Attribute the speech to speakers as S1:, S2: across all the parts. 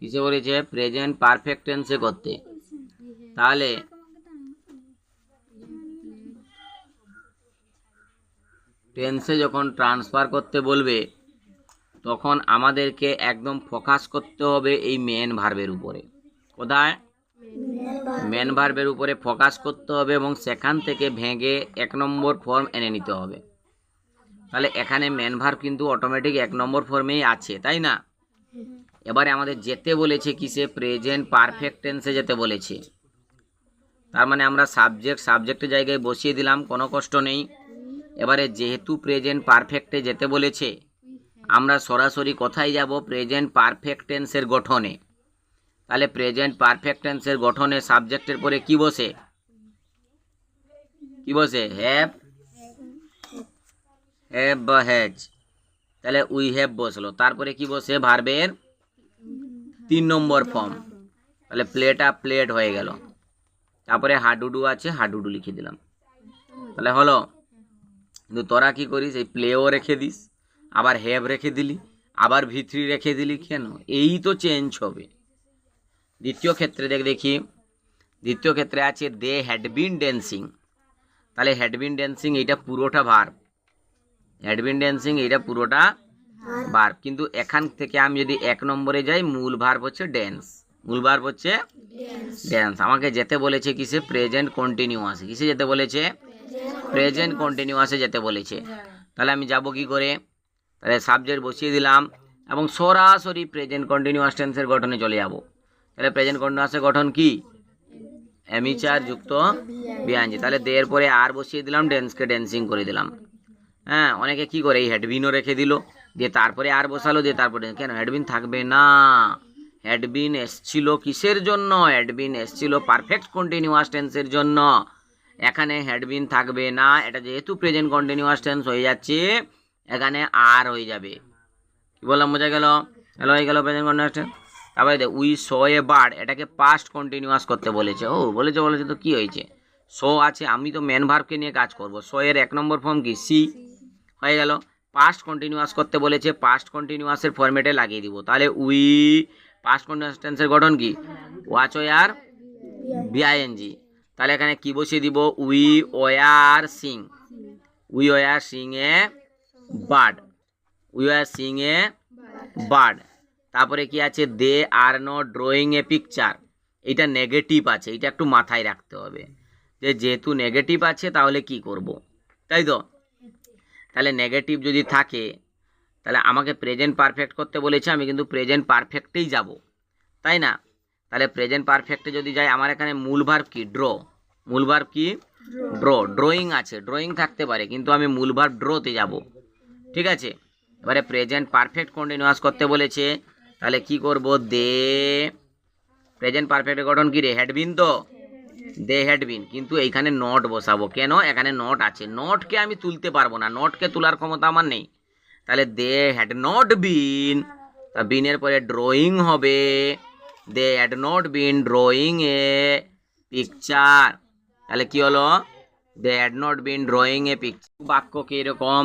S1: কিসে বলেছে? Present perfect টেন্সে করতে। তাহলে টেন্সে যখন ট্রান্সফার করতে বলবে তখন আমাদেরকে একদম ফোকাস করতে হবে এই মেন ভার্বের উপরে। কোথায়? মেন ভার্বের উপরে ফোকাস করতে হবে এবং সেখান থেকে ভেঙে 1 নম্বর ফর্ম এনে নিতে হবে। তাহলে এখানে মেন ভার্ব কিন্তু অটোমেটিক 1 নম্বর ফর্মেই আছে, তাই না? এবারে আমাদের যেতে বলেছে কিসে? প্রেজেন্ট পারফেক্ট টেন্সে যেতে বলেছে। তার মানে আমরা সাবজেক্টের জায়গায় বসিয়ে দিলাম, কোনো কষ্ট নেই। এবারে যেহেতু প্রেজেন্ট পারফেক্টে যেতে বলেছে, আমরা সরাসরি কোথায় যাব? প্রেজেন্ট পারফেক্ট টেন্সের গঠনে। তাহলে প্রেজেন্ট পারফেক্ট টেন্সের গঠনে সাবজেক্টের পরে কি বসে? কি বসে? হ্যাভ বা হ্যাজ। তাহলে উই হ্যাভ বসলো। তারপরে কি বসে? ভার্বের 3 নম্বর ফর্ম। তাহলে প্লেট হয়ে গেল। তারপরে হাডুডু আছে, হাডুডু লিখে দিলাম। তাহলে হলো। কিন্তু তোরা কি করিস? এই প্লেও রেখে দিস, আবার হ্যাভ রেখে দিলি, আবার V3 রেখে দিলি কেন? এই তো চেঞ্জ হবে। দ্বিতীয় ক্ষেত্রে দেখি। দ্বিতীয় ক্ষেত্রে আছে দে হ্যাড বিন ড্যান্সিং। তাহলে হ্যাড বিন ড্যান্সিং এইটা পুরোটা ভার্ব। হ্যাড বিন ড্যান্সিং এইটা পুরোটা ভার্ব। কিন্তু এখান থেকে আমি যদি 1 নম্বরে যাই, মূল ভার্ব হচ্ছে ড্যান্স। মূল ভার্ব হচ্ছে ড্যান্স। আমাকে যেতে বলেছে কিসে? প্রেজেন্ট কন্টিনিউয়াসে। কিসে যেতে বলেছে? প্রেজেন্ট কন্টিনিউয়াসে যেতে বলেছে। তাহলে আমি যাব কি করে? তাহলে সাবজেক্ট বসিয়ে দিলাম এবং সরাসরি প্রেজেন্ট কন্টিনিউয়াস টেন্সের গঠনে চলে যাব। তাহলে প্রেজেন্ট কন্টিনিউয়াসের গঠন কি? এমিচার যুক্ত বিআইএনজি। তাহলে দের পরে আর বসিয়ে দিলাম, ড্যান্সকে ড্যান্সিং করে দিলাম। হ্যাঁ, অনেকে কি করে? এই হেডবিনও রেখে দিল, দিয়ে তারপরে আর বসালো, দিয়ে তারপরে কেন? হেডবিন থাকবে না। হেডবিন এসছিল কিসের জন্য? হেডবিন এসছিল পারফেক্ট কন্টিনিউয়াস টেন্সের জন্য। এখানে হেডবিন থাকবে না। এটা যেহেতু প্রেজেন্ট কন্টিনিউয়াস টেন্স হয়ে যাচ্ছে, এখানে আর হয়ে যাবে। কি বললাম? বোঝা গেল? হ্যালো, হয়ে গেল প্রেজেন্ট কন্টিনিউয়াস টেন্স। তারপরে উই স এ বার্ড, এটাকে পাস্ট কন্টিনিউয়াস করতে বলেছে। বলেছে তো কি হয়েছে? সো আছে, আমি তো মেন ভার্বকে নিয়ে কাজ করব। সো এর 1 নম্বর ফর্ম কি? সি। হয়ে গেল। পাস্ট কন্টিনিউয়াস করতে বলেছে, পাস্ট কন্টিনিউয়াসের ফরম্যাটে লাগিয়ে দিব। তাহলে উই পাস্ট কন্টিনিউয়াস টেন্সের গঠন কি? Was were B I N G. তাহলে এখানে কি বসিয়ে দিব? We were sing. We were sing a bird. We were sing a bird. তারপরে কি আছে? They are not drawing a picture. এটা নেগেটিভ আছে, এটা একটু মাথায় রাখতে হবে যে যেহেতু নেগেটিভ আছে তাহলে কি করব, তাই তো? তাহলে নেগেটিভ যদি থাকে তাহলে আমাকে প্রেজেন্ট পারফেক্ট করতে বলেছে, আমি কিন্তু প্রেজেন্ট পারফেক্টেই যাব, তাই না? তাহলে প্রেজেন্ট পারফেক্টে যদি যাই, আমার এখানে মূল ভার্ব কি? ড্র। মূল ভার্ব কি? ড্র। ড্রয়িং আছে, ড্রয়িং থাকতে পারে, কিন্তু আমি মূল ভার্ব ড্রতে যাব। ঠিক আছে। এবারে প্রেজেন্ট পারফেক্ট কন্টিনিউয়াস করতে বলেছে, তাহলে কি করব? দে। প্রেজেন্ট পারফেক্টের গঠন কি রে? হ্যাডবিন তো। দে হ্যাডবিন, কিন্তু এইখানে নট বসাবো। কেন? এখানে নট আছে, নটকে আমি তুলতে পারবো না, নটকে তোলার ক্ষমতা আমার নেই। তাহলে দে হ্যাড নট বিন, তা বিনের পরে ড্রয়িং হবে। They had not been drawing a picture. তাহলে কি হলো? They had not been drawing a picture. বাক্যকে এরকম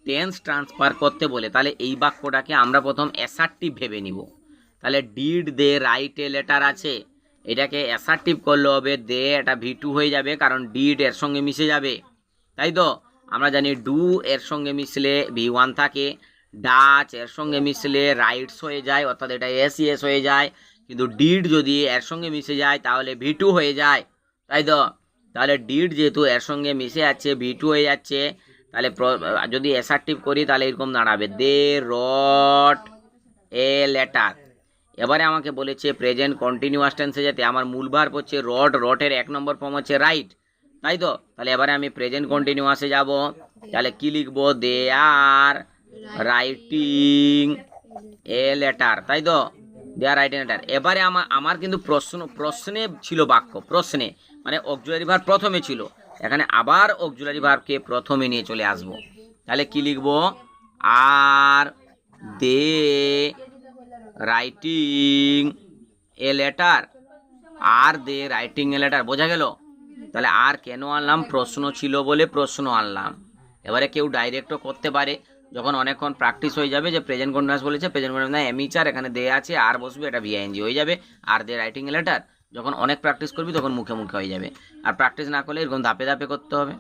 S1: টেন্স ট্রান্সফার করতে বলে, তাহলে এই বাক্যটাকে আমরা প্রথম অ্যাসার্টিভ ভেবে নিব। তাহলে did they write a letter আছে, এটাকে অ্যাসার্টিভ করলে হবে দে, এটা V2 হয়ে যাবে, কারণ ডিড এর সঙ্গে মিশে যাবে, তাই তো? আমরা জানি ডু এর সঙ্গে মিশলে V1 থাকে, ডাচ এর সঙ্গে মিশলে রাইটস হয়ে যায়, অর্থাৎ এটা SES হয়ে যায়। কিন্তু ডিড যদি এর সঙ্গে মিশে যায় তাহলে V2 হয়ে যায়, তাই তো? তাহলে ডিড যেহেতু এর সঙ্গে মিশে যাচ্ছে, V2 হয়ে যাচ্ছে। তাহলে যদি অ্যাসার্টিভ করি তাহলে এরকম দাঁড়াবে, দে রট এ লেটার। এবারে আমাকে বলেছে প্রেজেন্ট কন্টিনিউয়াস টেন্সে যেতে, আমার মূল ভার্ব হচ্ছে রট, রটের 1 নম্বর ফর্ম হচ্ছে রাইট, তাই তো? তাহলে এবারে আমি প্রেজেন্ট কন্টিনিউয়াসে যাব, তাহলে কি লিখবো? দে আর রাইটিং এ লেটার, তাই তো? দে আর রাইটিং লেটার। এবারে আমার কিন্তু প্রশ্নে ছিল বাক্য, প্রশ্নে মানে অক্সিলারি ভার্ব প্রথমে ছিল, এখানে আবার অক্সিলারি ভার্বকে প্রথমে নিয়ে চলে আসবো। তাহলে কি লিখবো? Are they writing a letter. Are they writing a letter, বোঝা গেল? তাহলে আর কেন আনলাম? প্রশ্ন ছিল বলে প্রশ্ন আনলাম। এবারে কেউ ডাইরেক্টও করতে পারে, যখন অনেকক্ষণ প্র্যাকটিস হয়ে যাবে যে প্রেজেন্ট কন্টিনিউয়াস বলেছে, প্রেজেন্ট কন্টিনিউয়াস এমিচার এখানে দেয়া আছে, আর বসবে, এটা ভিআইএনজি হয়ে যাবে, আর দিয়ে রাইটিং লেটার। যখন অনেক প্র্যাকটিস করবি তখন মুখে মুখে হয়ে যাবে। আর প্র্যাকটিস না করলে এরকম ধাপে ধাপে করতে হবে।